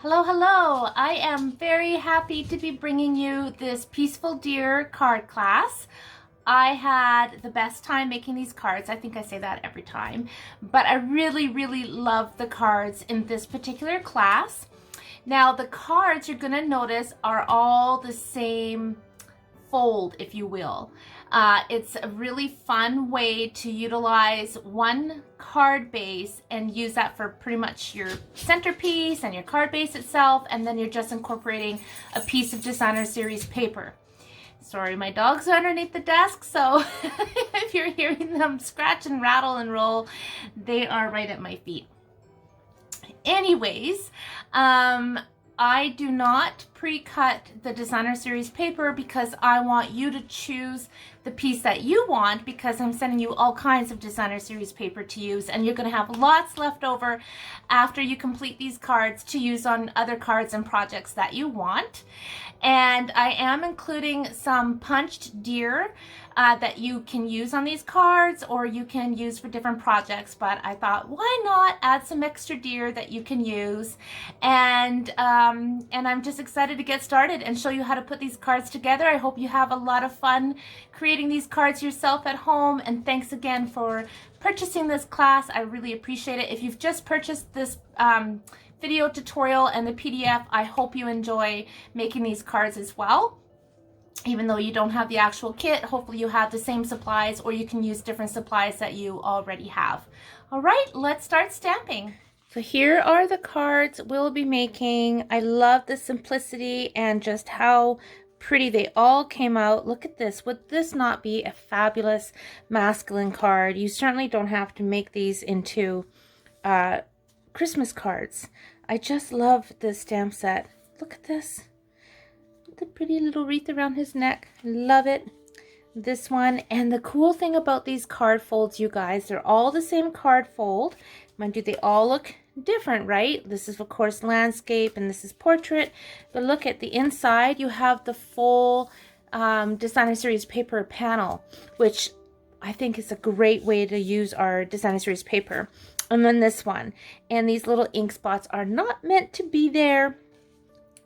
Hello, hello! I am very happy to be bringing you this Peaceful Deer card class. I had the best time making these cards. I think I say that every time. But I really love the cards in this particular class. Now, the cards you're going to notice are all the same fold, if you will. It's a really fun way to utilize one card base and use that for pretty much your centerpiece and your card base itself, and then you're just incorporating a piece of designer series paper. Sorry, my dogs are underneath the desk, so if you're hearing them scratch and rattle and roll, they are right at my feet. Anyways, I do not pre-cut the designer series paper because I want you to choose the piece that you want, because I'm sending you all kinds of designer series paper to use, and you're going to have lots left over after you complete these cards to use on other cards and projects that you want. And I am including some punched deer that you can use on these cards, or you can use for different projects, but I thought, why not add some extra deer that you can use? And I'm just excited to get started and show you how to put these cards together. I hope you have a lot of fun creating these cards yourself at home, and thanks again for purchasing this class. I really appreciate it. If you've just purchased this video tutorial and the PDF, I hope you enjoy making these cards as well. Even though you don't have the actual kit, hopefully you have the same supplies, or you can use different supplies that you already have. All right, let's start stamping. So here are the cards we'll be making. I love the simplicity and just how pretty they all came out. Look at this. Would this not be a fabulous masculine card? You certainly don't have to make these into Christmas cards. I just love this stamp set. Look at this. The pretty little wreath around his neck. Love it. This one. And the cool thing about these card folds, you guys, they're all the same card fold. Mind you, they all look different, right? This is, of course, landscape, and this is portrait. But look at the inside. You have the full designer series paper panel, which I think is a great way to use our designer series paper. And then this one. And these little ink spots are not meant to be there.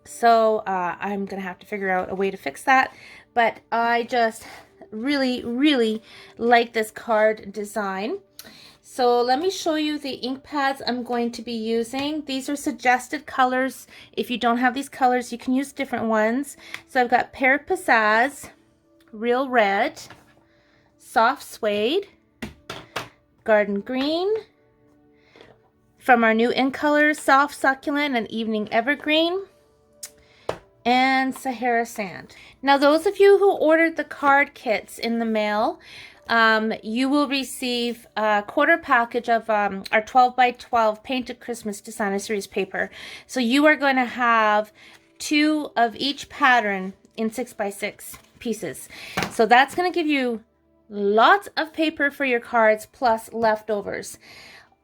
So I'm going to have to figure out a way to fix that. But I just really like this card design. So let me show you the ink pads I'm going to be using. These are suggested colors. If you don't have these colors, you can use different ones. So I've got Pear Pizzazz, Real Red, Soft Suede, Garden Green, from our new ink colors, Soft Succulent and Evening Evergreen, and Sahara Sand. Now, those of you who ordered the card kits in the mail, you will receive a quarter package of our 12 by 12 Painted Christmas Designer Series paper. So you are going to have 2 of each pattern in 6 by 6 pieces. So that's going to give you lots of paper for your cards plus leftovers.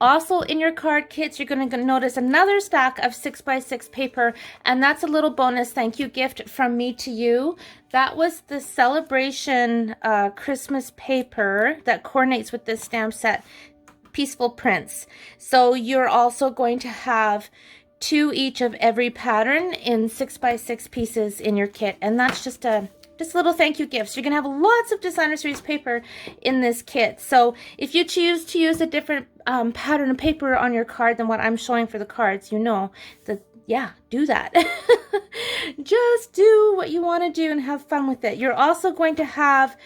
Also in your card kits, you're going to notice another stack of 6 by 6 paper, and that's a little bonus thank you gift from me to you. That was the celebration Christmas paper that coordinates with this stamp set, Peaceful Prints. So you're also going to have 2 each of every pattern in 6 by 6 pieces in your kit, and that's just a little thank you gift. So you're going to have lots of designer series paper in this kit. So if you choose to use a different pattern of paper on your card than what I'm showing for the cards, you know that, yeah, do that. Just do what you want to do and have fun with it. You're also going to have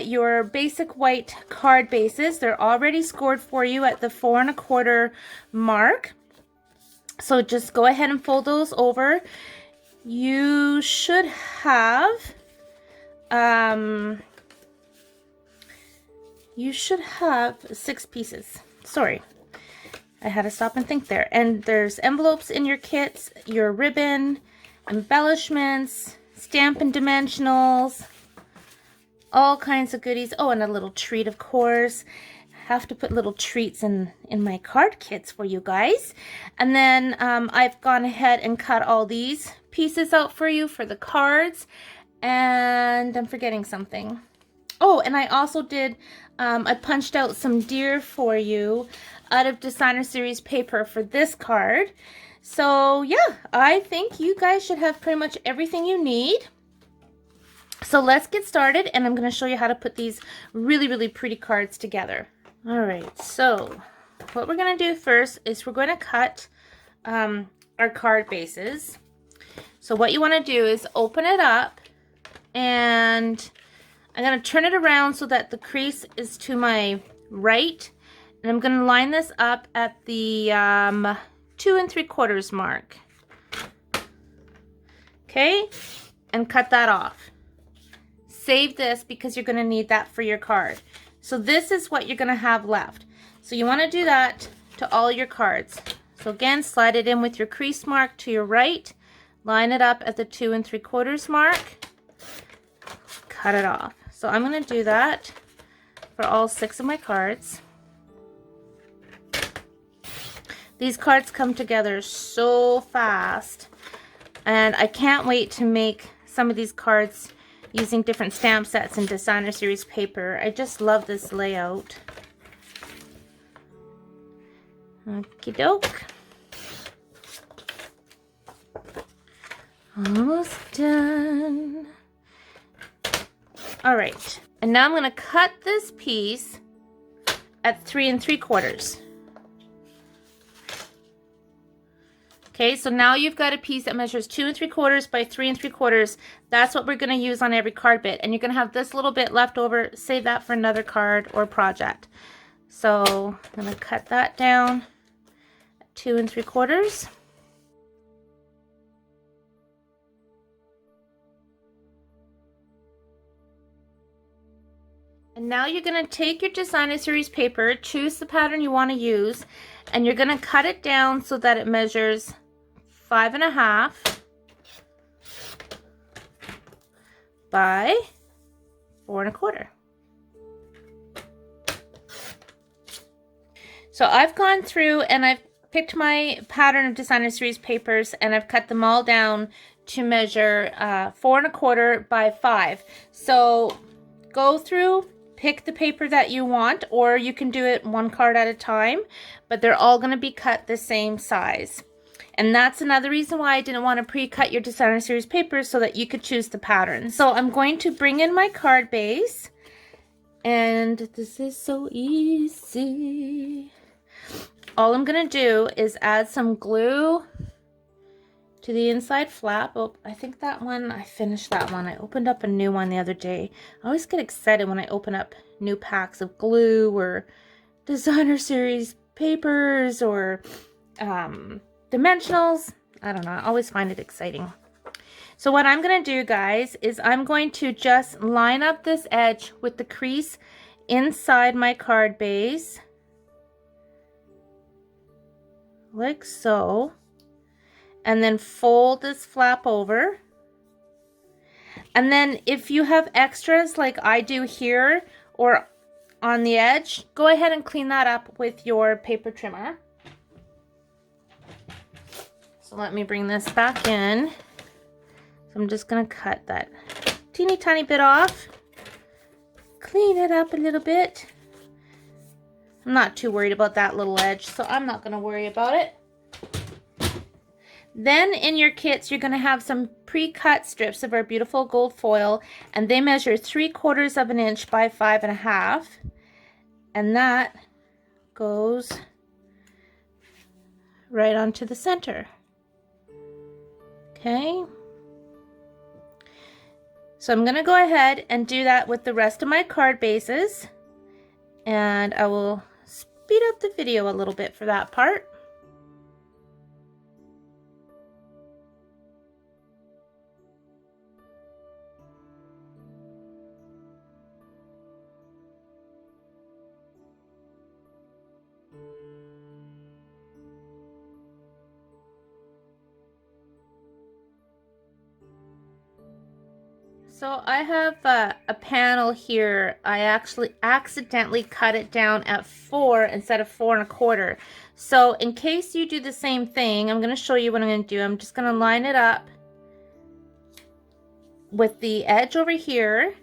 your basic white card bases. They're already scored for you at the 4 1/4 mark. So just go ahead and fold those over. You should have 6 pieces. Sorry, I had to stop and think there. And there's envelopes in your kits, your ribbon, embellishments, Stampin' Dimensionals, all kinds of goodies. Oh, and a little treat, of course. Have to put little treats in my card kits for you guys. And then I've gone ahead and cut all these pieces out for you for the cards. And I'm forgetting something. Oh, and I also did, I punched out some deer for you out of designer series paper for this card. So yeah, I think you guys should have pretty much everything you need. So let's get started, and I'm going to show you how to put these really, really pretty cards together. All right, so what we're going to do first is we're going to cut our card bases. So what you want to do is open it up, and I'm going to turn it around so that the crease is to my right, and I'm going to line this up at the 2 3/4 mark. Okay, and cut that off. Save this because you're going to need that for your card. So this is what you're going to have left. So you want to do that to all your cards. So again, slide it in with your crease mark to your right, line it up at the 2 3/4 mark, cut it off. So I'm going to do that for all 6 of my cards. These cards come together so fast, and I can't wait to make some of these cards using different stamp sets and designer series paper. I just love this layout. Okie doke. Almost done. All right, and now I'm going to cut this piece at 3 3/4. Okay, so now you've got a piece that measures 2 3/4 by 3 3/4. That's what we're going to use on every card bit. And you're going to have this little bit left over. Save that for another card or project. So I'm going to cut that down at 2 3/4. And now you're going to take your designer series paper, choose the pattern you want to use, and you're going to cut it down so that it measures 5 1/2 by 4 1/4. So I've gone through and I've picked my pattern of designer series papers, and I've cut them all down to measure 4 1/4 by 5. So go through, pick the paper that you want, or you can do it one card at a time, but they're all going to be cut the same size. And that's another reason why I didn't want to pre-cut your designer series paper, so that you could choose the pattern. So I'm going to bring in my card base, and this is so easy. All I'm going to do is add some glue to the inside flap. Oh, I think that one, I finished that one. I opened up a new one the other day. I always get excited when I open up new packs of glue or designer series papers or dimensionals. I don't know, I always find it exciting. So what I'm going to do, guys, is I'm going to just line up this edge with the crease inside my card base, like so, and then fold this flap over. And then if you have extras like I do here or on the edge, go ahead and clean that up with your paper trimmer. So let me bring this back in. So I'm just going to cut that teeny tiny bit off. Clean it up a little bit. I'm not too worried about that little edge, so I'm not going to worry about it. Then in your kits, you're going to have some pre-cut strips of our beautiful gold foil, and they measure 3/4 of an inch by 5 1/2. And that goes right onto the center. Okay, so I'm going to go ahead and do that with the rest of my card bases, and I will speed up the video a little bit for that part. So I have a panel here. I actually accidentally cut it down at 4 instead of 4 1/4. So in case you do the same thing, I'm going to show you what I'm going to do. I'm just going to line it up with the edge over here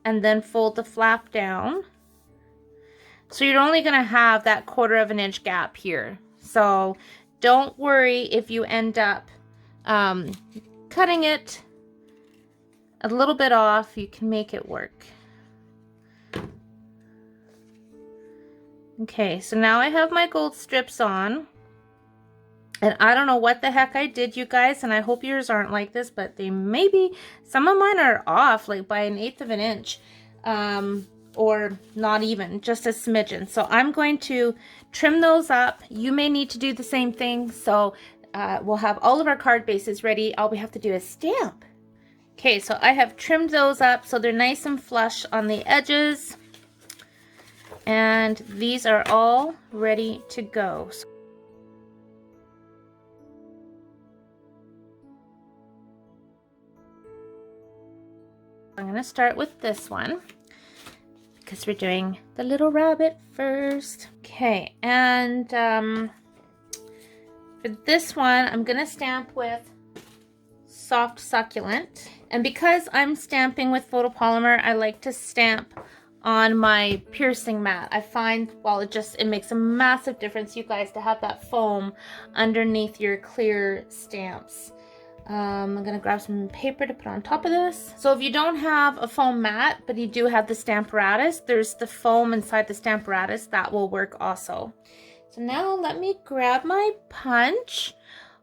and then fold the flap down. So you're only going to have that 1/4 of an inch gap here. So don't worry if you end up cutting it a little bit off. You can make it work. Okay, so now I have my gold strips on. And I don't know what the heck I did, you guys, and I hope yours aren't like this, but they may be. Some of mine are off, like by 1/8 of an inch. Or not even, just a smidgen. So I'm going to trim those up. You may need to do the same thing. So we'll have all of our card bases ready. All we have to do is stamp. Okay, so I have trimmed those up so they're nice and flush on the edges. And these are all ready to go. So I'm going to start with this one, because we're doing the little rabbit first. Okay, and for this one, I'm gonna stamp with Soft Succulent. And because I'm stamping with photopolymer, I like to stamp on my piercing mat. I find, well, it makes a massive difference, you guys, to have that foam underneath your clear stamps. I'm gonna grab some paper to put on top of this. So if you don't have a foam mat, but you do have the Stamparatus, there's the foam inside the Stamparatus that will work also. So now let me grab my punch.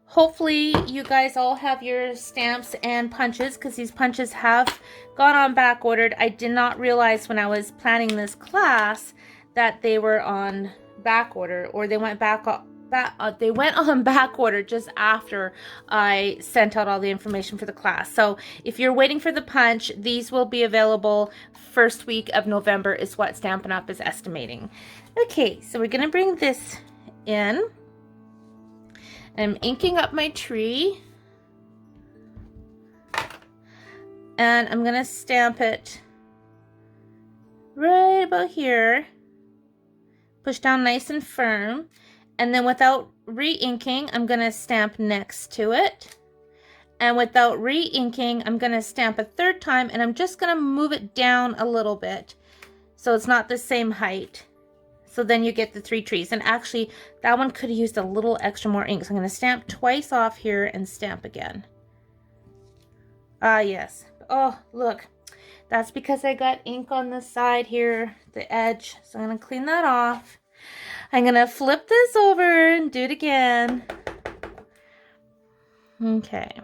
Hopefully you guys all have your stamps and punches, because these punches have gone on back ordered. I did not realize when I was planning this class that they were on back order, or they went on back order just after I sent out all the information for the class. So if you're waiting for the punch, these will be available first week of November is what Stampin' Up is estimating. Okay, so we're gonna bring this in. I'm inking up my tree. And I'm gonna stamp it right about here. Push down nice and firm. And then without re-inking, I'm going to stamp next to it. And without re-inking, I'm going to stamp a third time, and I'm just going to move it down a little bit so it's not the same height. So then you get the 3 trees. And actually, that one could have used a little extra more ink. So I'm going to stamp twice off here and stamp again. Ah, yes. Oh, look. That's because I got ink on the side here, the edge. So I'm going to clean that off. I'm going to flip this over and do it again. Okay.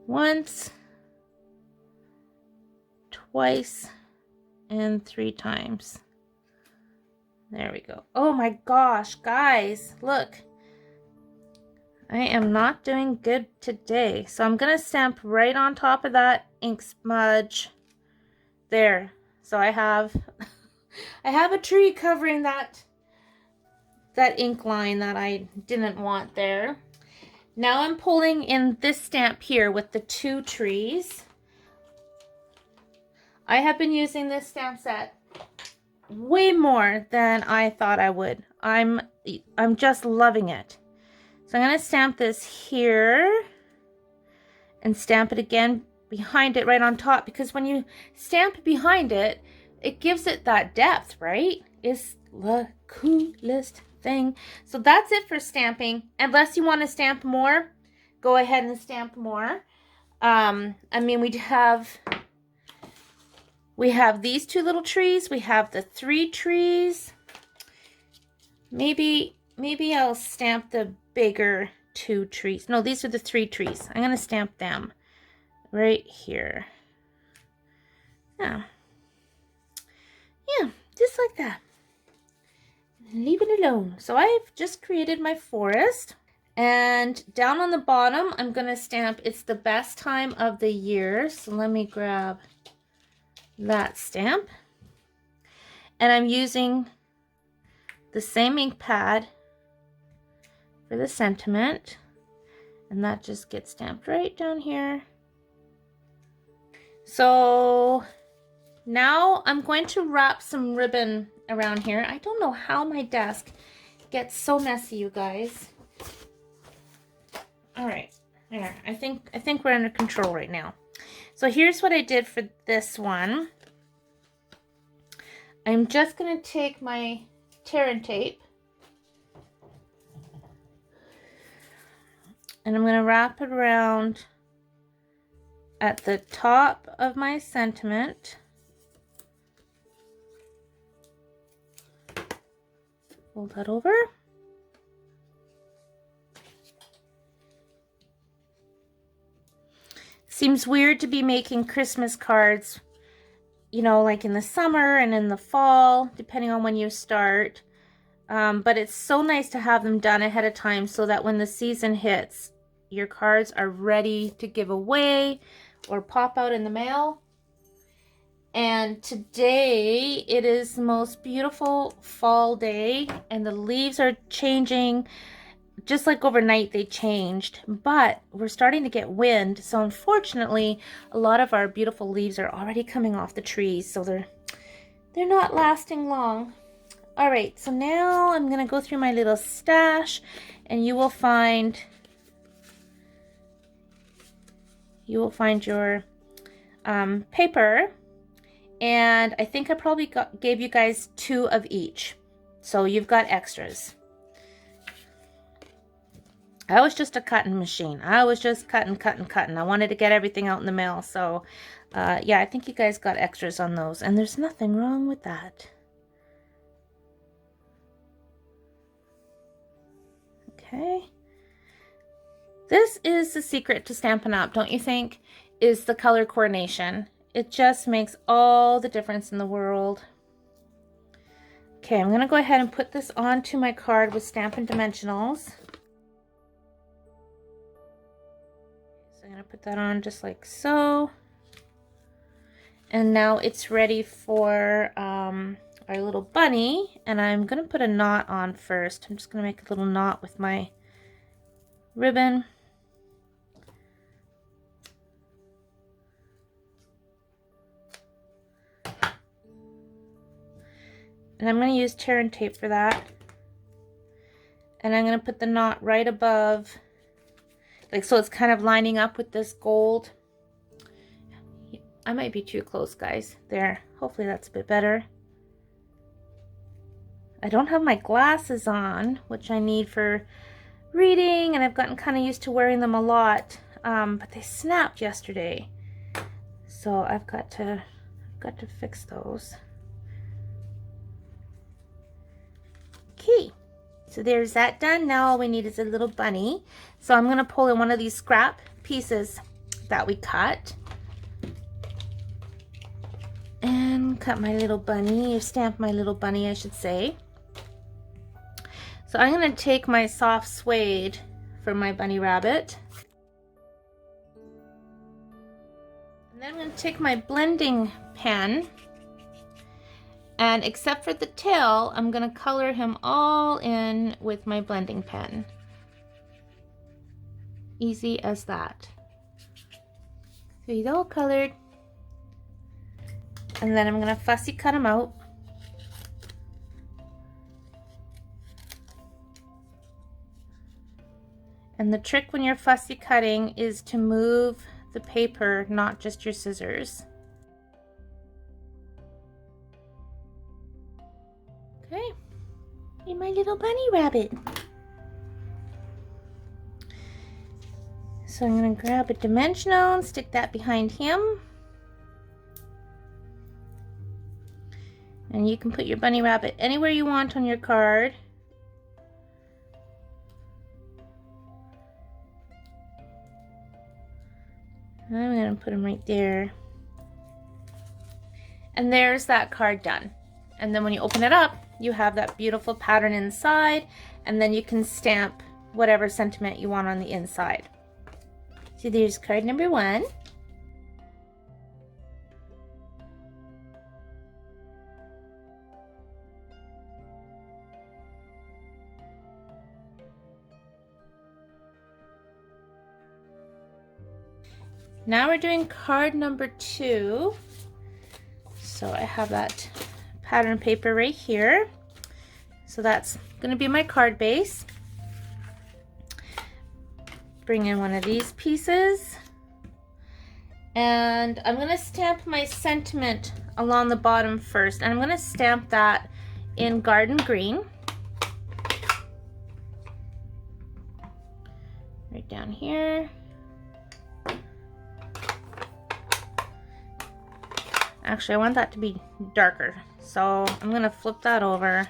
Once, twice, and 3 times. There we go. Oh my gosh, guys, look. I am not doing good today. So I'm going to stamp right on top of that ink smudge. There. So I have a tree covering that ink line that I didn't want there. Now I'm pulling in this stamp here with the 2 trees. I have been using this stamp set way more than I thought I would. I'm just loving it. So I'm going to stamp this here and stamp it again behind it right on top, because when you stamp behind it, it gives it that depth, right? It's the coolest thing. So that's it for stamping. Unless you want to stamp more, go ahead and stamp more. I mean, we have these 2 little trees. We have the 3 trees. Maybe I'll stamp the bigger 2 trees. No, these are the 3 trees. I'm going to stamp them right here. Yeah. Yeah, just like that. Leave it alone. So I've just created my forest. And down on the bottom, I'm going to stamp It's the Best Time of the Year. So let me grab that stamp. And I'm using the same ink pad for the sentiment. And that just gets stamped right down here. So now I'm going to wrap some ribbon around here. I don't know how my desk gets so messy, you guys. All right, there. I think we're under control right now. So here's what I did for this one. I'm just gonna take my tear and tape And I'm going to wrap it around at the top of my sentiment. Fold that over. Seems weird to be making Christmas cards, you know, like in the summer and in the fall, depending on when you start. But it's so nice to have them done ahead of time so that when the season hits, your cards are ready to give away or pop out in the mail. And today it is the most beautiful fall day, and the leaves are changing. Just like overnight they changed, but we're starting to get wind, so unfortunately a lot of our beautiful leaves are already coming off the trees, so they're not lasting long. All right, so now I'm gonna go through my little stash, and you will find your paper, and I think I probably gave you guys 2 of each, so you've got extras. I was just a cutting machine. I was just cutting. I wanted to get everything out in the mail, so yeah, I think you guys got extras on those, and there's nothing wrong with that. Okay. This is the secret to Stampin' Up, don't you think? Is the color coordination. It just makes all the difference in the world. Okay, I'm going to go ahead and put this onto my card with Stampin' Dimensionals. So I'm going to put that on just like so. And now it's ready for our little bunny. And I'm going to put a knot on first. I'm just going to make a little knot with my ribbon. And I'm going to use tear and tape for that. And I'm going to put the knot right above, like so it's kind of lining up with this gold. I might be too close, guys. There. Hopefully that's a bit better. I don't have my glasses on, which I need for reading, and I've gotten kind of used to wearing them a lot. But they snapped yesterday. So I've got to fix those. Okay, so there's that done. Now all we need is a little bunny. So I'm going to pull in one of these scrap pieces that we cut. And cut my little bunny, or stamp my little bunny, I should say. So I'm going to take my soft suede for my bunny rabbit. And then I'm going to take my blending pen. And except for the tail, I'm going to color him all in with my blending pen. Easy as that. So he's all colored. And then I'm going to fussy cut him out. And the trick when you're fussy cutting is to move the paper, not just your scissors. Okay, hey, my little bunny rabbit. So I'm going to grab a dimensional and stick that behind him. And you can put your bunny rabbit anywhere you want on your card. I'm going to put him right there. And there's that card done. And then when you open it up, you have that beautiful pattern inside, and then you can stamp whatever sentiment you want on the inside. So there's card number 1. Now we're doing card number 2. So I have that pattern paper right here. So that's going to be my card base. Bring in one of these pieces. And I'm going to stamp my sentiment along the bottom first. And I'm going to stamp that in garden green. Right right down here. Actually, I want that to be darker. So I'm gonna flip that over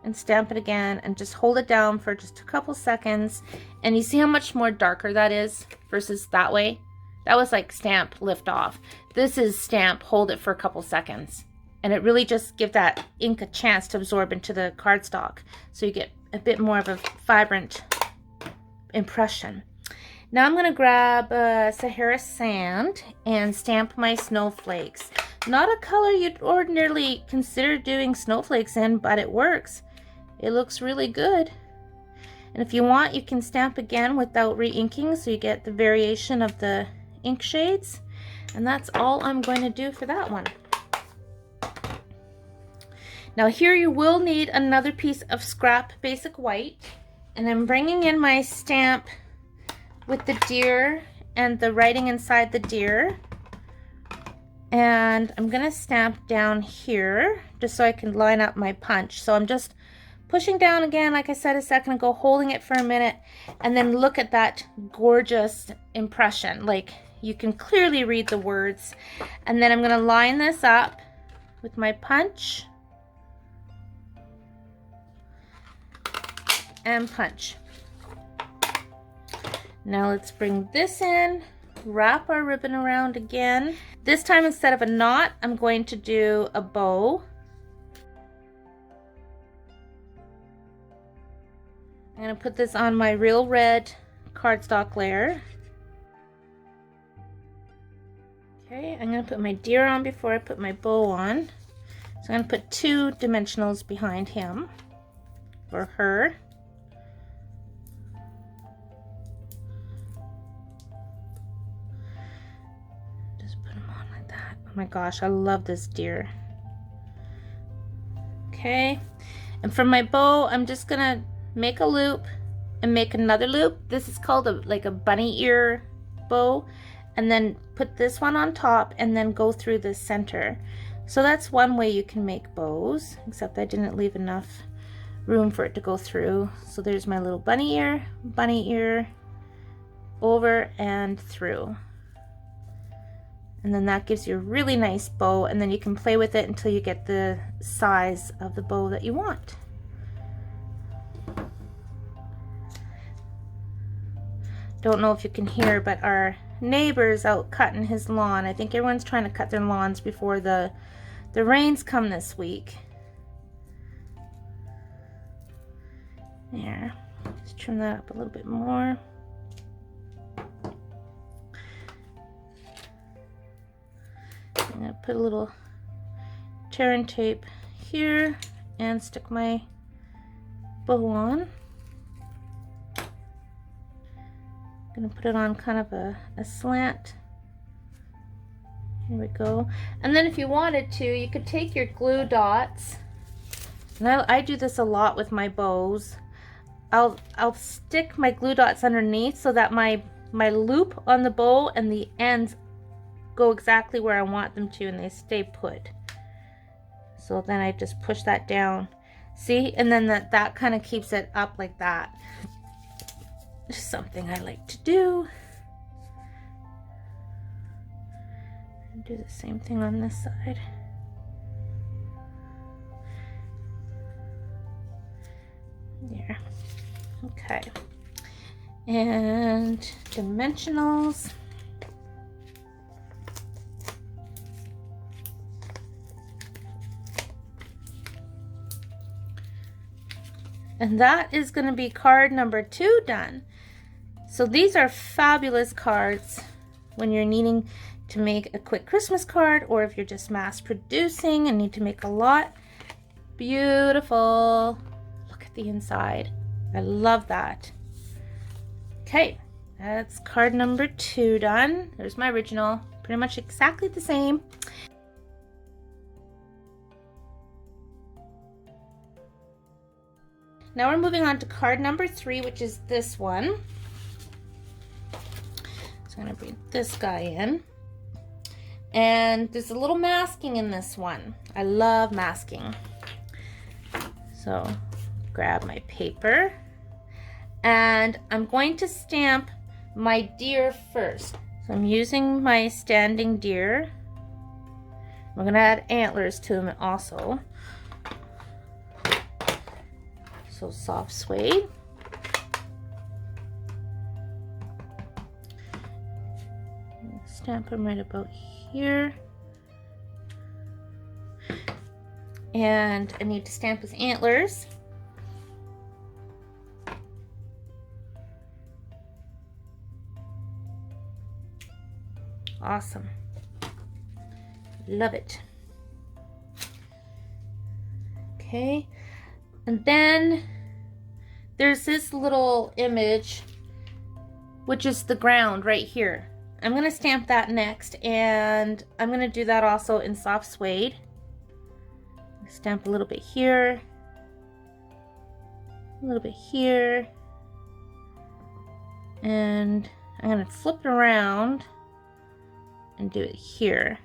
and stamp it again and just hold it down for just a couple seconds. And you see how much more darker that is versus that way? That was like stamp, lift off. This is stamp, hold it for a couple seconds. And it really just gives that ink a chance to absorb into the cardstock. So you get a bit more of a vibrant impression. Now I'm gonna grab Sahara Sand and stamp my snowflakes. Not a color you'd ordinarily consider doing snowflakes in, but it works. It looks really good. And if you want, you can stamp again without re-inking, so you get the variation of the ink shades. And that's all I'm going to do for that one. Now here you will need another piece of scrap basic white, and I'm bringing in my stamp with the deer and the writing inside the deer, and I'm gonna stamp down here just so I can line up my punch. So I'm just pushing down again, like I said a second ago, holding it for a minute, and then look at that gorgeous impression. Like, you can clearly read the words. And then I'm gonna line this up with my punch and punch. Now let's bring this in, wrap our ribbon around again. This time, instead of a knot, I'm going to do a bow. I'm going to put this on my real red cardstock layer. Okay, I'm going to put my deer on before I put my bow on. So I'm going to put 2 dimensionals behind him, or her. Oh my gosh, I love this deer. Okay, and for my bow, I'm just gonna make a loop and make another loop. This is called like a bunny ear bow, and then put this one on top and then go through the center. So that's one way you can make bows, except I didn't leave enough room for it to go through. So there's my little bunny ear, over and through. And then that gives you a really nice bow, and then you can play with it until you get the size of the bow that you want. Don't know if you can hear, but our neighbor's out cutting his lawn. I think everyone's trying to cut their lawns before the rains come this week. There, let's trim that up a little bit more. I'm going to put a little tear and tape here and stick my bow on. I'm going to put it on kind of a slant. Here we go. And then if you wanted to, you could take your glue dots, and I do this a lot with my bows. I'll stick my glue dots underneath so that my loop on the bow and the ends go exactly where I want them to, and they stay put. So then I just push that down, see, and then that kind of keeps it up like that. Just something I like to do. And do the same thing on this side. There. Okay. And dimensionals. And that is going to be card number 2 done. So these are fabulous cards when you're needing to make a quick Christmas card, or if you're just mass producing and need to make a lot. Beautiful. Look at the inside. I love that. Okay, that's card number 2 done. There's my original, pretty much exactly the same. Now we're moving on to card number 3, which is this one. So I'm going to bring this guy in. And there's a little masking in this one. I love masking. So grab my paper. And I'm going to stamp my deer first. So I'm using my standing deer. I'm going to add antlers to him also. So soft suede. Stamp him right about here. And I need to stamp his antlers. Awesome. Love it. Okay. And then there's this little image, which is the ground right here. I'm going to stamp that next, and I'm going to do that also in soft suede. Stamp a little bit here, a little bit here, and I'm going to flip it around and do it here.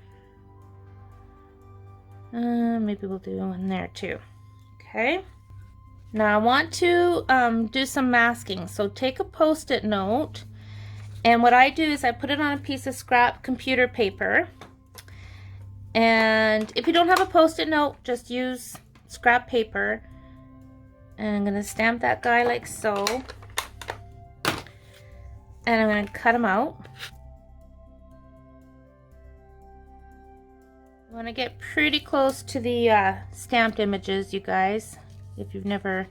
Maybe we'll do one there too. Okay. Now I want to do some masking. So take a post-it note, and what I do is I put it on a piece of scrap computer paper. And if you don't have a post-it note, just use scrap paper. And I'm going to stamp that guy like so. And I'm going to cut him out. I want to get pretty close to the stamped images, you guys. If you've never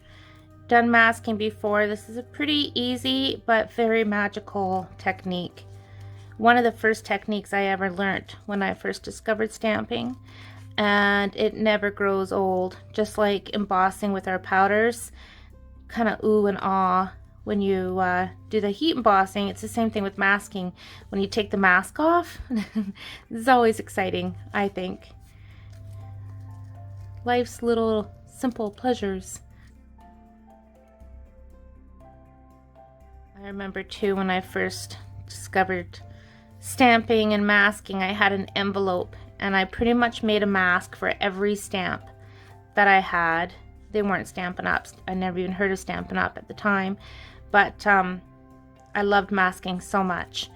done masking before, this is a pretty easy but very magical technique. One of the first techniques I ever learned when I first discovered stamping, and it never grows old. Just like embossing with our powders, kind of ooh and ah when you do the heat embossing. It's the same thing with masking. When you take the mask off, it's always exciting, I think. Life's little simple pleasures. I remember too when I first discovered stamping and masking, I had an envelope and I pretty much made a mask for every stamp that I had. They weren't Stampin' Ups. I never even heard of Stampin' Up at the time, but I loved masking so much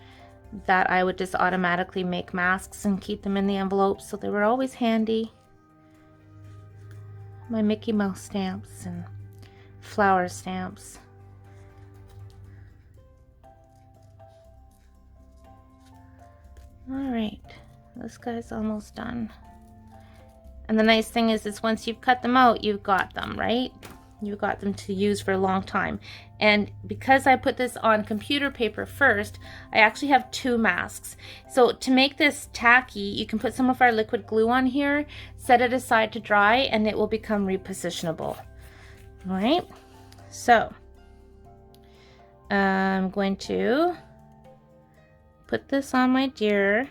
that I would just automatically make masks and keep them in the envelopes, so they were always handy. My Mickey Mouse stamps and flower stamps. Alright, this guy's almost done. And the nice thing is once you've cut them out, you've got them, right? You've got them to use for a long time. And because I put this on computer paper first, I actually have two masks. So to make this tacky, you can put some of our liquid glue on here, set it aside to dry, and it will become repositionable. Alright, so I'm going to put this on my deer,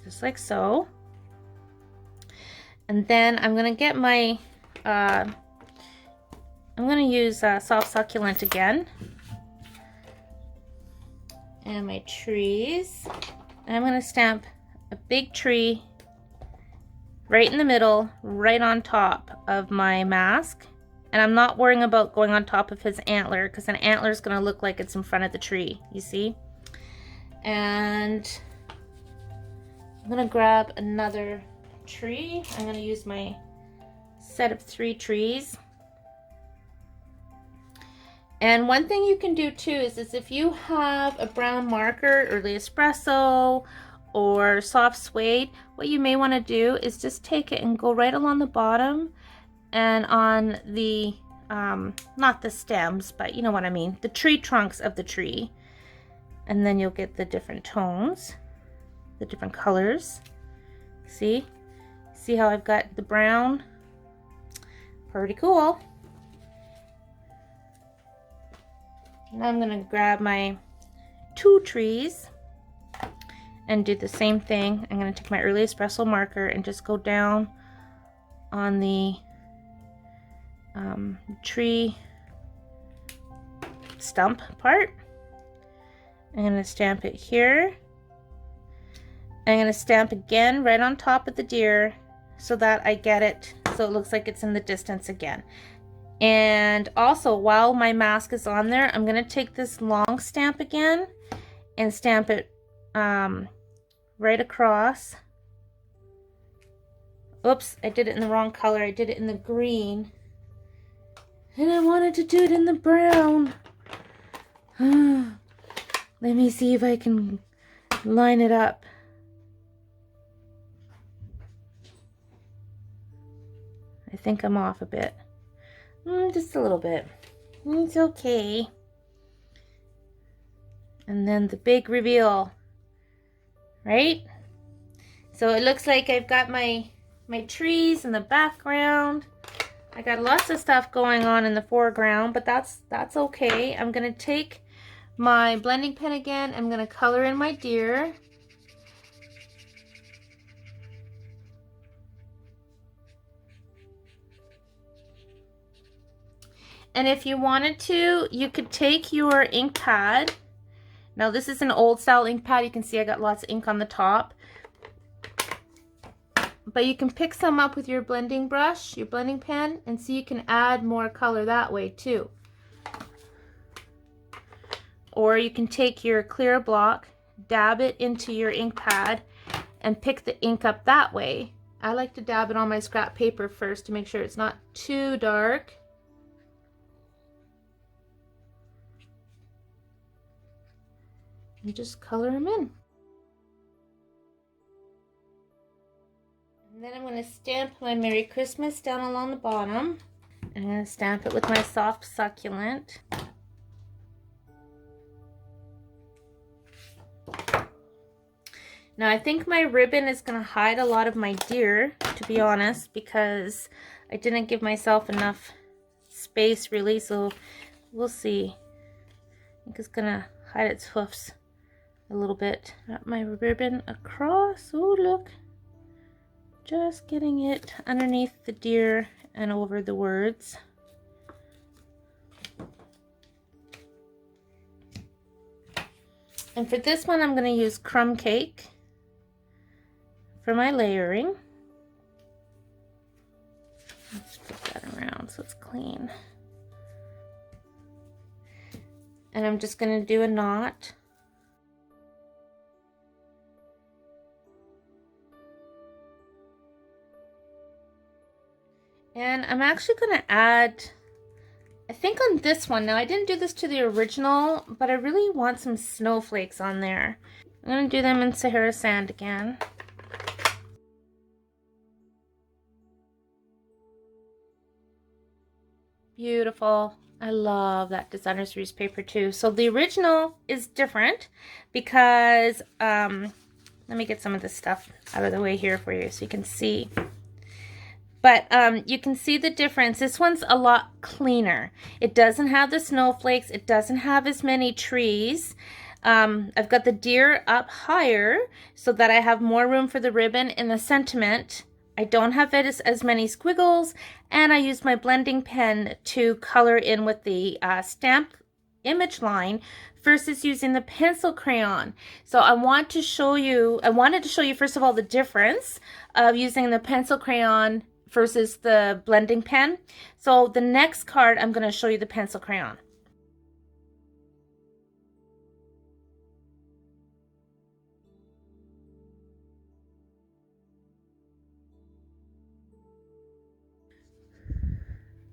just like so. And then I'm going to get my, I'm going to use soft succulent again. And my trees. And I'm going to stamp a big tree right in the middle, right on top of my mask. And I'm not worrying about going on top of his antler, because an antler is going to look like it's in front of the tree, you see? And I'm going to grab another tree. I'm going to use my set of 3 trees. And one thing you can do too is if you have a brown marker, early espresso, or soft suede, what you may want to do is just take it and go right along the bottom and on the, not the stems, but you know what I mean, the tree trunks of the tree. And then you'll get the different tones, the different colors. See? See how I've got the brown? Pretty cool. Now I'm going to grab my 2 trees and do the same thing. I'm going to take my early espresso marker and just go down on the tree stump part. I'm going to stamp it here. I'm going to stamp again right on top of the deer so that I get it so it looks like it's in the distance again. And also, while my mask is on there, I'm going to take this long stamp again and stamp it right across. Oops, I did it in the wrong color. I did it in the green. And I wanted to do it in the brown. Let me see if I can line it up. I think I'm off a bit. Just a little bit. It's okay. And then the big reveal, right? So it looks like I've got my trees in the background. I got lots of stuff going on in the foreground, but that's okay. I'm gonna take my blending pen again. I'm gonna color in my deer. And if you wanted to, you could take your ink pad. Now this is an old style ink pad. You can see I got lots of ink on the top. But you can pick some up with your blending brush, your blending pen, and see you can add more color that way too. Or you can take your clear block, dab it into your ink pad, and pick the ink up that way. I like to dab it on my scrap paper first to make sure it's not too dark. And just color them in. And then I'm going to stamp my Merry Christmas down along the bottom. I'm going to stamp it with my soft succulent. Now I think my ribbon is going to hide a lot of my deer, to be honest, because I didn't give myself enough space really, so we'll see. I think it's going to hide its hoofs a little bit. Wrap my ribbon across. Oh, look. Just getting it underneath the deer and over the words. And for this one, I'm going to use crumb cake for my layering. Let's put that around so it's clean. And I'm just going to do a knot. And I'm actually going to add, I think on this one, now I didn't do this to the original, but I really want some snowflakes on there. I'm going to do them in Sahara Sand again. Beautiful. I love that designer series paper too. So the original is different because, let me get some of this stuff out of the way here for you so you can see. But you can see the difference. This one's a lot cleaner. It doesn't have the snowflakes. It doesn't have as many trees. I've got the deer up higher so that I have more room for the ribbon in the sentiment. I don't have as many squiggles, and I used my blending pen to color in with the stamp image line versus using the pencil crayon. So I wanted to show you first of all the difference of using the pencil crayon versus the blending pen. So the next card, I'm going to show you the pencil crayon.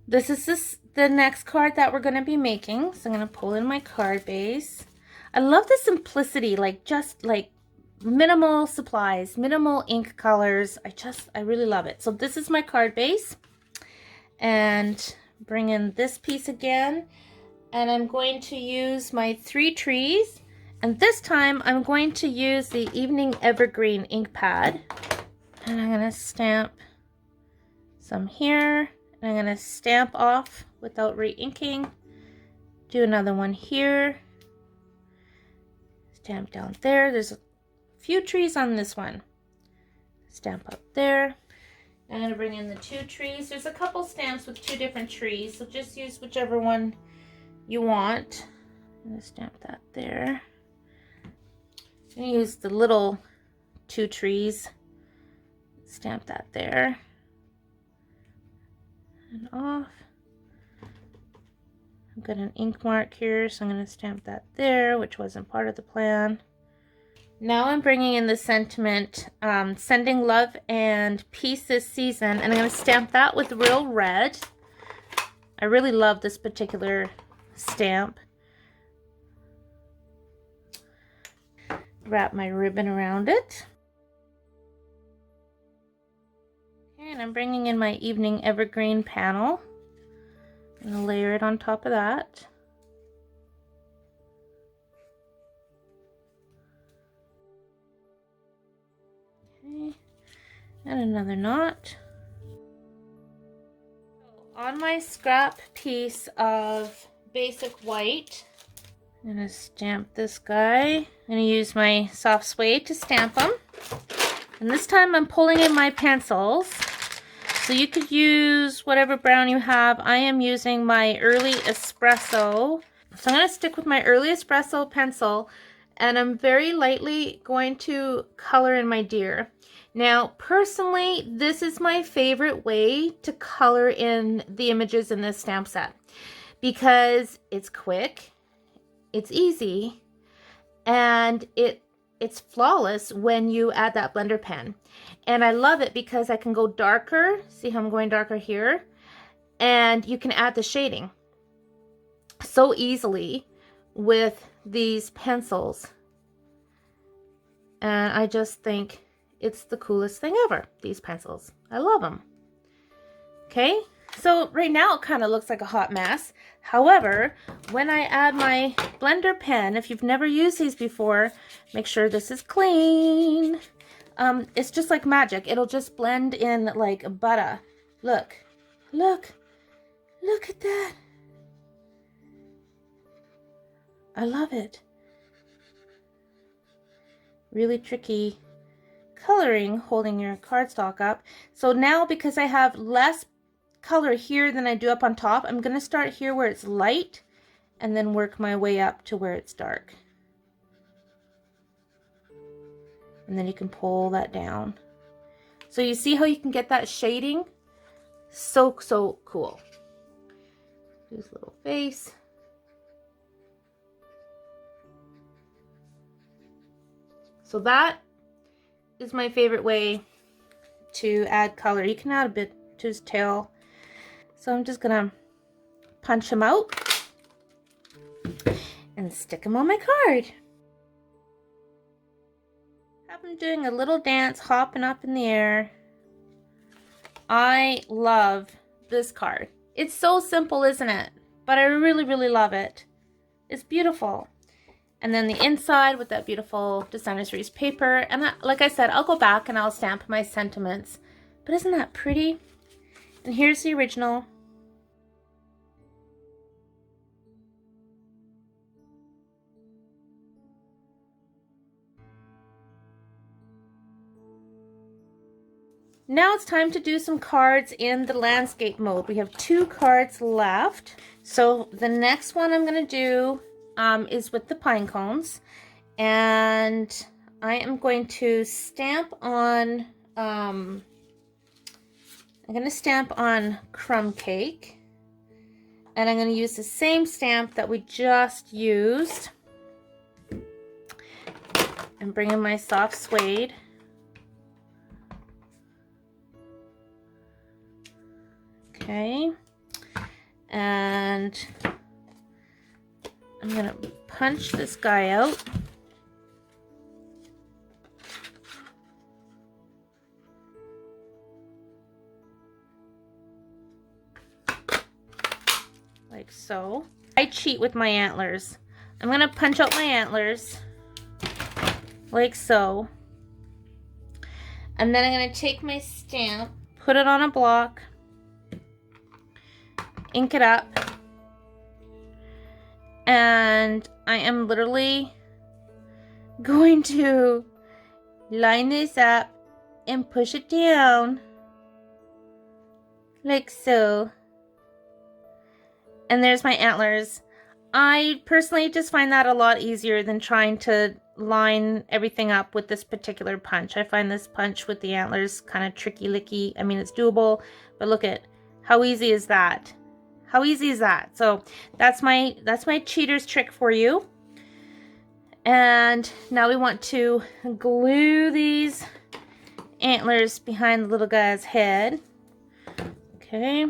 This is the next card that we're going to be making. So I'm going to pull in my card base. I love the simplicity, like just like minimal supplies, minimal ink colors. I really love it. So this is my card base, and bring in this piece again, and I'm going to use my 3 trees, and this time I'm going to use the Evening Evergreen ink pad, and I'm going to stamp some here, and I'm going to stamp off without re-inking, do another one here, stamp down there. There's a few trees on this one. Stamp up there. I'm going to bring in the 2 trees. There's a couple stamps with 2 different trees, so just use whichever one you want. I'm going to stamp that there. I'm going to use the little 2 trees. Stamp that there. And off. I've got an ink mark here, so I'm going to stamp that there, which wasn't part of the plan. Now I'm bringing in the sentiment, sending love and peace this season, and I'm going to stamp that with real red. I really love this particular stamp. Wrap my ribbon around it. Okay, and I'm bringing in my evening evergreen panel. I'm going to layer it on top of that. Okay, and another knot. On my scrap piece of basic white, I'm going to stamp this guy. I'm going to use my soft suede to stamp them. And this time I'm pulling in my pencils. So you could use whatever brown you have. I am using my Early Espresso. So I'm going to stick with my Early Espresso pencil, and I'm very lightly going to color in my deer. Now, personally, this is my favorite way to color in the images in this stamp set because it's quick, it's easy, and it's flawless when you add that blender pen. And I love it because I can go darker. See how I'm going darker here? And you can add the shading so easily with these pencils. And I just think it's the coolest thing ever, these pencils. I love them. Okay, so right now it kind of looks like a hot mess. However, when I add my blender pen, if you've never used these before, make sure this is clean. It's just like magic. It'll just blend in like butter. Look, look, look at that. I love it. Really tricky coloring, holding your cardstock up. So now, because I have less color here than I do up on top, I'm going to start here where it's light and then work my way up to where it's dark. And then you can pull that down. So you see how you can get that shading? So cool. Do his little face. So that is my favorite way to add color. You can add a bit to his tail. So I'm just gonna punch him out and stick him on my card. Have him doing a little dance, hopping up in the air. I love this card. It's so simple, isn't it? But I really, really love it. It's beautiful. And then the inside with that beautiful designer series paper. And like I said, I'll go back and I'll stamp my sentiments. But isn't that pretty? And here's the original. Now it's time to do some cards in the landscape mode. We have 2 cards left. So the next one I'm going to do is with the pine cones. And I am going to stamp on, I'm going to stamp on crumb cake. And I'm going to use the same stamp that we just used. And bring in my soft suede. Okay, and I'm gonna punch this guy out. Like so. I cheat with my antlers. I'm gonna punch out my antlers like so. And then I'm gonna take my stamp, put it on a block, ink it up, and I am literally going to line this up and push it down like so. And there's my antlers. I personally just find that a lot easier than trying to line everything up with this particular punch. I find this punch with the antlers kind of tricky licky. I mean, it's doable, but look at how easy is that? How easy is that? So that's my cheater's trick for you. And now we want to glue these antlers behind the little guy's head. Okay.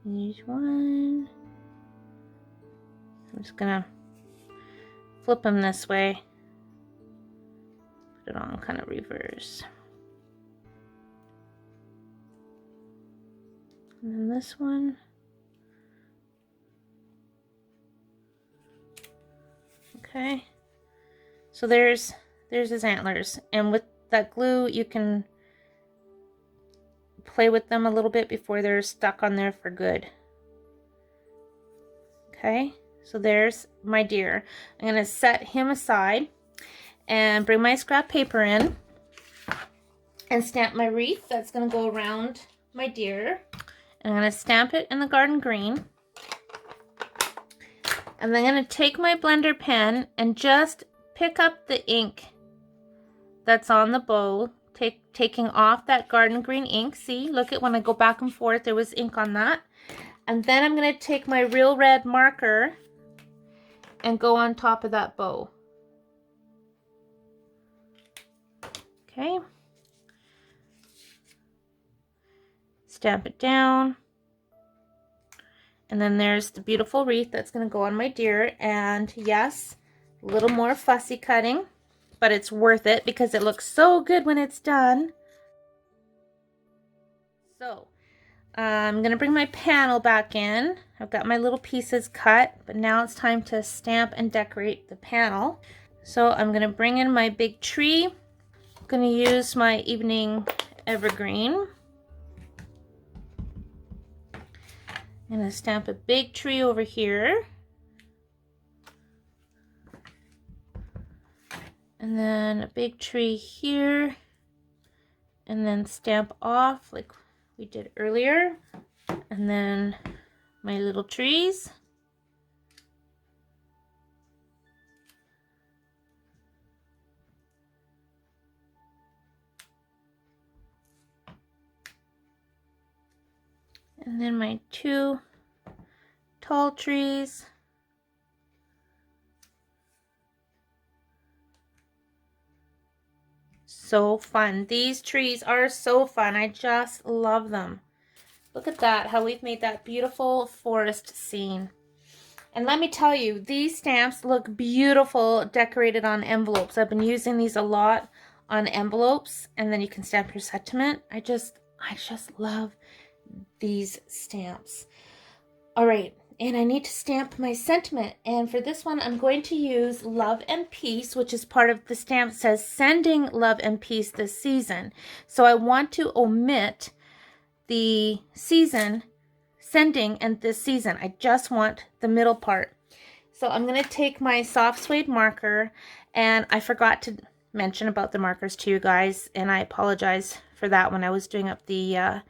Each one. I'm just gonna flip them this way. Put it on kind of reverse. And then this one. Okay. So there's his antlers. And with that glue, you can play with them a little bit before they're stuck on there for good. Okay. So there's my deer. I'm going to set him aside and bring my scrap paper in and stamp my wreath that's going to go around my deer. And I'm going to stamp it in the garden green. And then I'm going to take my blender pen and just pick up the ink that's on the bow, taking off that garden green ink. See, look at when I go back and forth, there was ink on that. And then I'm going to take my real red marker and go on top of that bow. Okay. Stamp it down. And then there's the beautiful wreath that's going to go on my deer. And yes, a little more fussy cutting, but it's worth it because it looks so good when it's done. So I'm going to bring my panel back in. I've got my little pieces cut, but now it's time to stamp and decorate the panel. So I'm going to bring in my big tree. I'm going to use my evening evergreen. I'm going to stamp a big tree over here. And then a big tree here. And then stamp off like we did earlier. And then my little trees. And then my two tall trees. So fun. These trees are so fun. I just love them. Look at that, how we've made that beautiful forest scene. And let me tell you, these stamps look beautiful decorated on envelopes. I've been using these a lot on envelopes, and then you can stamp your sentiment. I just love these stamps. All right, and I need to stamp my sentiment, and for this one I'm going to use Love and Peace, which is part of the stamp. It says sending love and peace this season. So I want to omit the season, sending, and this season. I just want the middle part. So I'm going to take my soft suede marker, and I forgot to mention about the markers to you guys, and I apologize for that when I was doing up the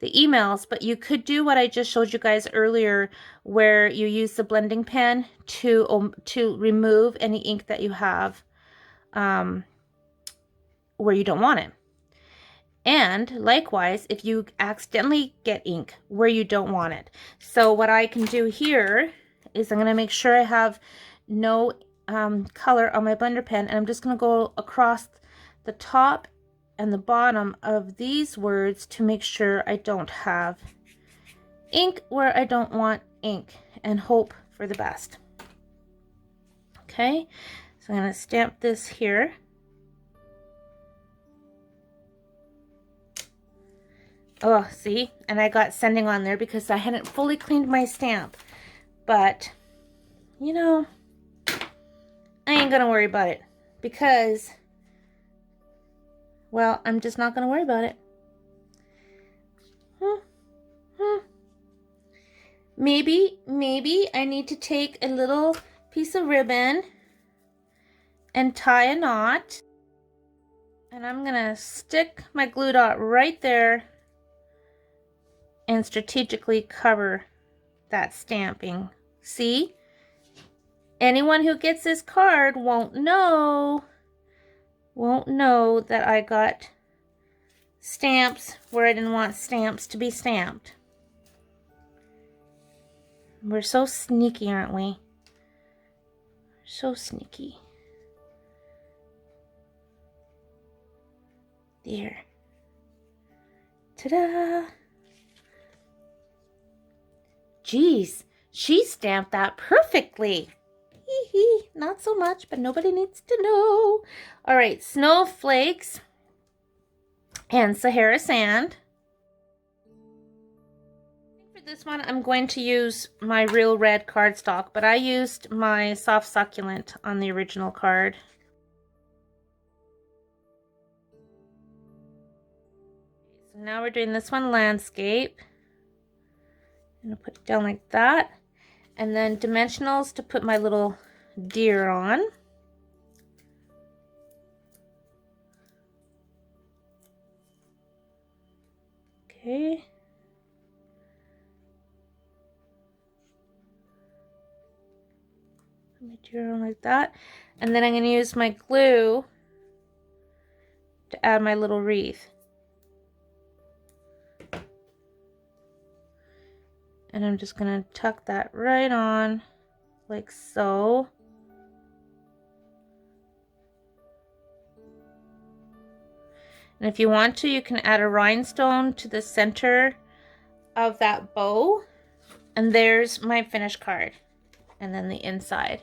emails, but you could do what I just showed you guys earlier, where you use the blending pen to remove any ink that you have where you don't want it. And likewise, if you accidentally get ink where you don't want it. So what I can do here is I'm going to make sure I have no color on my blender pen, and I'm just going to go across the top and the bottom of these words to make sure I don't have ink where I don't want ink, and hope for the best. Okay, so I'm going to stamp this here. Oh, see, and I got sending on there because I hadn't fully cleaned my stamp, but you know, I ain't gonna worry about it because, well, I'm just not going to worry about it. Maybe I need to take a little piece of ribbon and tie a knot. And I'm going to stick my glue dot right there and strategically cover that stamping. See? Anyone who gets this card won't know that I got stamps where I didn't want stamps to be stamped. We're so sneaky, aren't we? So sneaky. There. Ta-da! Geez, she stamped that perfectly. Hee hee, not so much, but nobody needs to know. All right, snowflakes and Sahara sand. For this one, I'm going to use my real red cardstock, but I used my soft succulent on the original card. So now we're doing this one landscape. I'm gonna put it down like that, and then dimensionals to put my little deer on. Okay. Put my deer on like that, and then I'm gonna use my glue to add my little wreath. And I'm just going to tuck that right on like so. And if you want to, you can add a rhinestone to the center of that bow. And there's my finished card. And then the inside.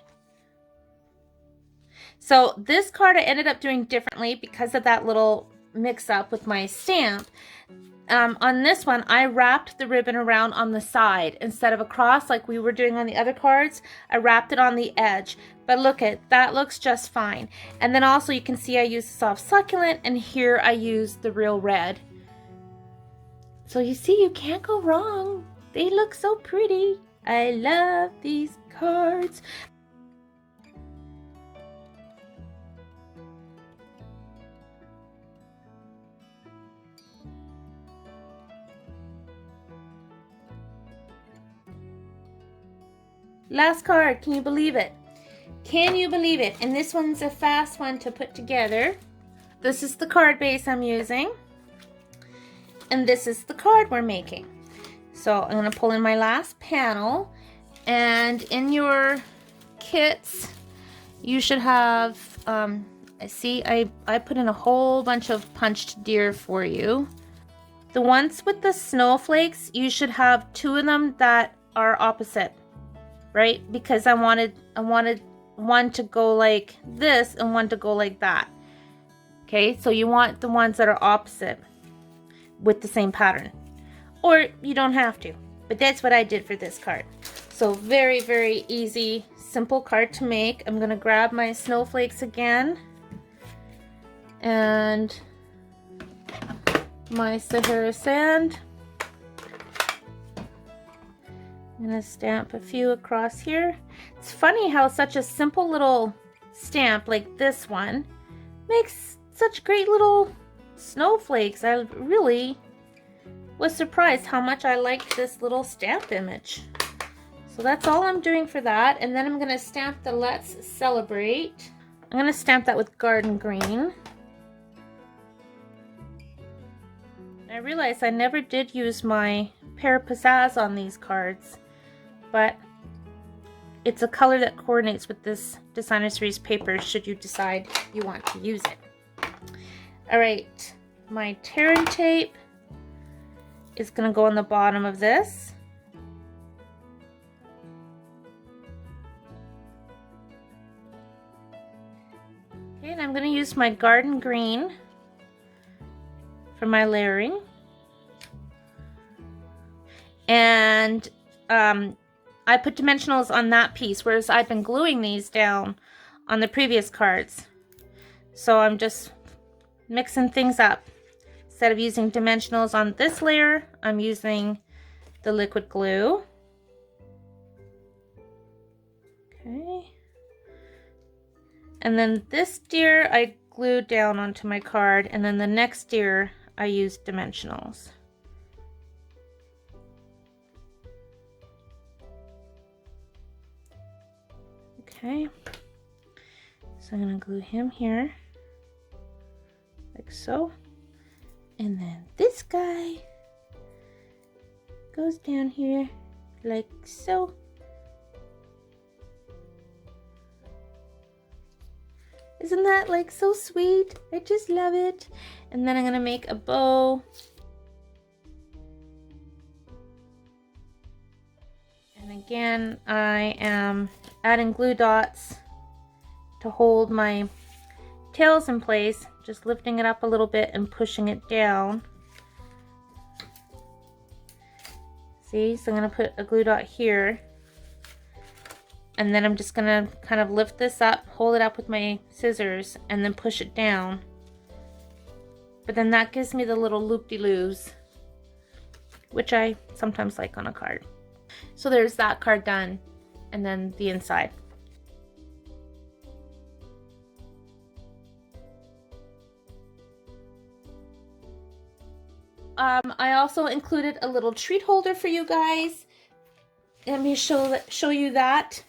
So this card I ended up doing differently because of that little mix up with my stamp. On this one, I wrapped the ribbon around on the side instead of across like we were doing on the other cards. I wrapped it on the edge, but look at that, looks just fine. And then also you can see I used soft succulent, and here I used the real red. So you see, you can't go wrong. They look so pretty. I love these cards. Last card, can you believe it? Can you believe it? And this one's a fast one to put together. This is the card base I'm using. And this is the card we're making. So I'm going to pull in my last panel. And in your kits, you should have, I put in a whole bunch of punched deer for you. The ones with the snowflakes, you should have 2 of them that are opposite. Right? Because I wanted one to go like this and one to go like that. Okay, so you want the ones that are opposite with the same pattern. Or you don't have to, but that's what I did for this card. So very, very easy, simple card to make. I'm gonna grab my snowflakes again and my Sahara sand. I'm going to stamp a few across here. It's funny how such a simple little stamp like this one makes such great little snowflakes. I really was surprised how much I liked this little stamp image. So that's all I'm doing for that. And then I'm going to stamp the Let's Celebrate. I'm going to stamp that with Garden Green. I realized I never did use my Pear Pizzazz on these cards, but it's a color that coordinates with this designer series paper should you decide you want to use it. All right, my tearing tape is going to go on the bottom of this. Okay, and I'm going to use my Garden Green for my layering. And I put dimensionals on that piece, whereas I've been gluing these down on the previous cards. So I'm just mixing things up. Instead of using dimensionals on this layer, I'm using the liquid glue. Okay. And then this deer I glued down onto my card, and then the next deer I used dimensionals. Okay, so I'm going to glue him here, like so, And then this guy goes down here like so. Isn't that like so sweet? I just love it. And then I'm gonna make a bow. And again, I am adding glue dots to hold my tails in place, just lifting it up a little bit and pushing it down. See, so I'm gonna put a glue dot here. And then I'm just gonna kind of lift this up, hold it up with my scissors, and then push it down. But then that gives me the little loop-de-loos, which I sometimes like on a card. So there's that card done, and then the inside. I also included a little treat holder for you guys. Let me show you that.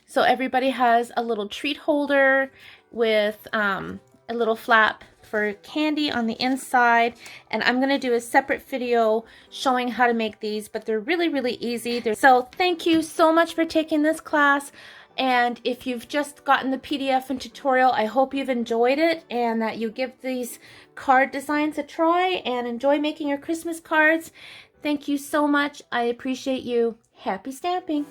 So everybody has a little treat holder with a little flap for candy on the inside, and I'm going to do a separate video showing how to make these, but they're really, really easy. So thank you so much for taking this class, and if you've just gotten the PDF and tutorial, I hope you've enjoyed it and that you give these card designs a try and enjoy making your Christmas cards. Thank you so much. I appreciate you. Happy stamping!